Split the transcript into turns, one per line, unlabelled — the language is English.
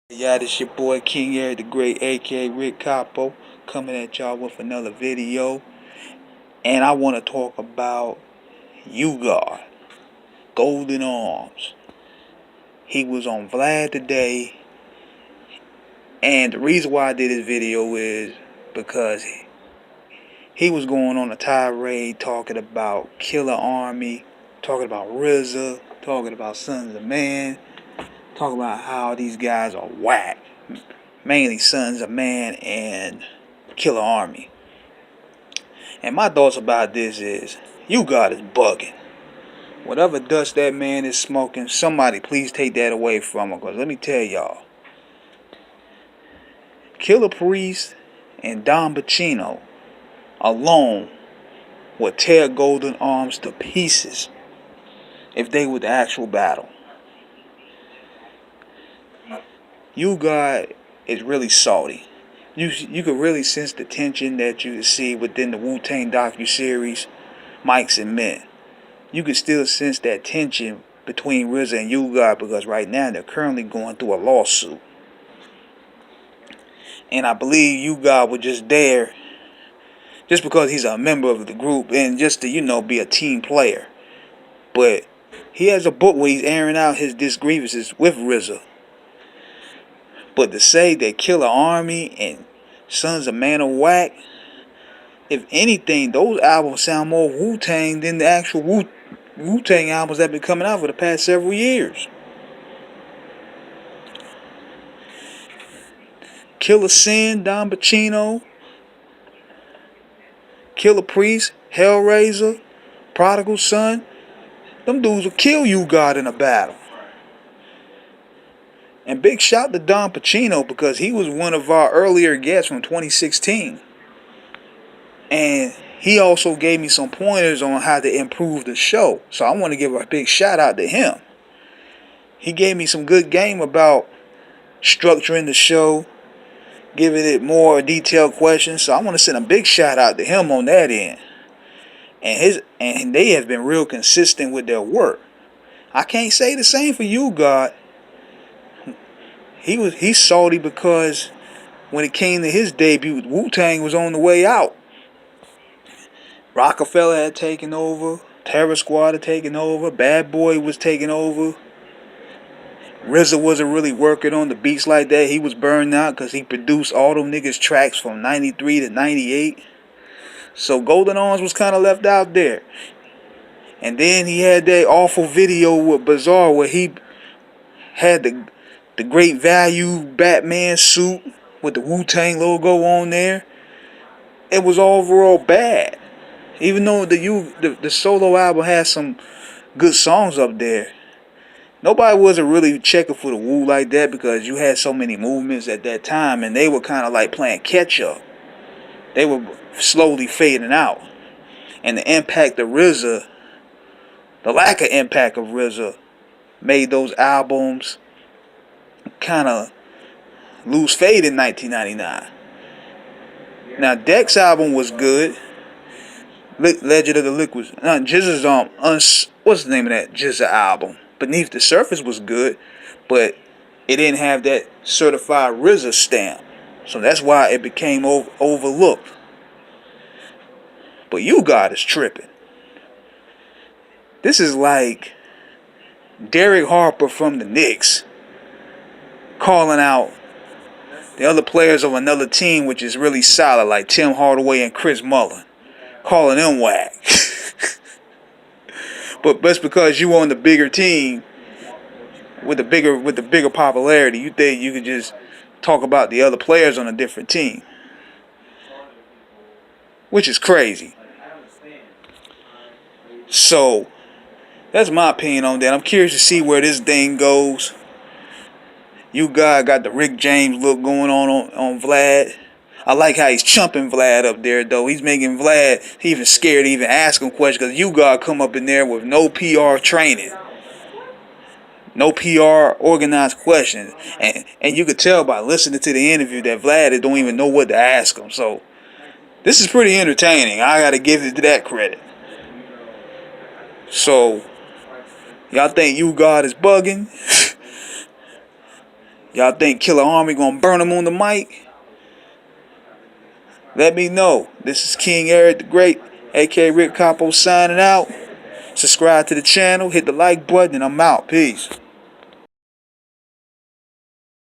Yeah, this your boy King Eric the Great, aka Rick Capo, coming at y'all with another video. And I want to talk about Ugar, Golden Arms. He was on Vlad today, and the reason why I did this video is because he was going on a tirade talking about Killarmy, talking about RZA, talking about Sunz of Man, talking about how these guys are whack. Mainly Sunz of Man and Killarmy. And my thoughts about this is, you God is bugging. Whatever dust that man is smoking, somebody please take that away from him. Because let me tell y'all, Killer Priest and Don Bacino alone would tear Golden Arms to pieces if they were the actual battle. You God is really salty. You could really sense the tension that you see within the Wu-Tang docuseries, Mike's and Men. You can still sense that tension between RZA and U-God because right now they're currently going through a lawsuit. And I believe U-God was just there just because he's a member of the group and just to, be a team player. But he has a book where he's airing out his disgrievances with RZA. But to say that Killarmy and Sunz of Man of WACK, if anything, those albums sound more Wu-Tang than the actual Wu-Tang albums that have been coming out for the past several years. Killer Sin, Don Bacino, Killer Priest, Hellraiser, Prodigal Son, them dudes will kill you God in a battle. And big shout to Don Pacino because he was one of our earlier guests from 2016. And he also gave me some pointers on how to improve the show. So I want to give a big shout out to him. He gave me some good game about structuring the show, giving it more detailed questions. So I want to send a big shout out to him on that end. And they have been real consistent with their work. I can't say the same for you, God. He's salty because when it came to his debut, Wu-Tang was on the way out. Rockefeller had taken over, Terror Squad had taken over, Bad Boy was taking over. RZA wasn't really working on the beats like that. He was burned out because he produced all them niggas tracks from 93 to 98. So Golden Arms was kind of left out there. And then he had that awful video with Bizarre where he had the great value Batman suit with the Wu-Tang logo on there. It was overall bad. Even though the solo album has some good songs up there, nobody wasn't really checking for the Wu like that because you had so many movements at that time and they were kind of like playing catch up. They were slowly fading out. And the impact of RZA, the lack of impact of RZA, made those albums kind of lose fade in 1999. Now Deck's album was good. Legend of the Liquids. GZA's what's the name of that GZA album? Beneath the Surface was good, but it didn't have that certified RZA stamp, so that's why it became overlooked. But you God is tripping. This is like Derek Harper from the Knicks calling out the other players of another team, which is really solid, like Tim Hardaway and Chris Mullin, calling them whack. But that's because you on the bigger team with the bigger popularity. You think you could just talk about the other players on a different team, which is crazy. So that's my opinion on that. I'm curious to see where this thing goes. You got the Rick James look going on Vlad. I like how he's chumping Vlad up there, though. He's making Vlad even scared to even ask him questions because you got come up in there with no PR training, no PR organized questions. And you could tell by listening to the interview that Vlad don't even know what to ask him. So this is pretty entertaining. I got to give it to that credit. So y'all think you God is bugging? Y'all think Killarmy gonna burn him on the mic? Let me know. This is King Eric the Great, aka Rick Capo, signing out. Subscribe to the channel, hit the like button, and I'm out. Peace.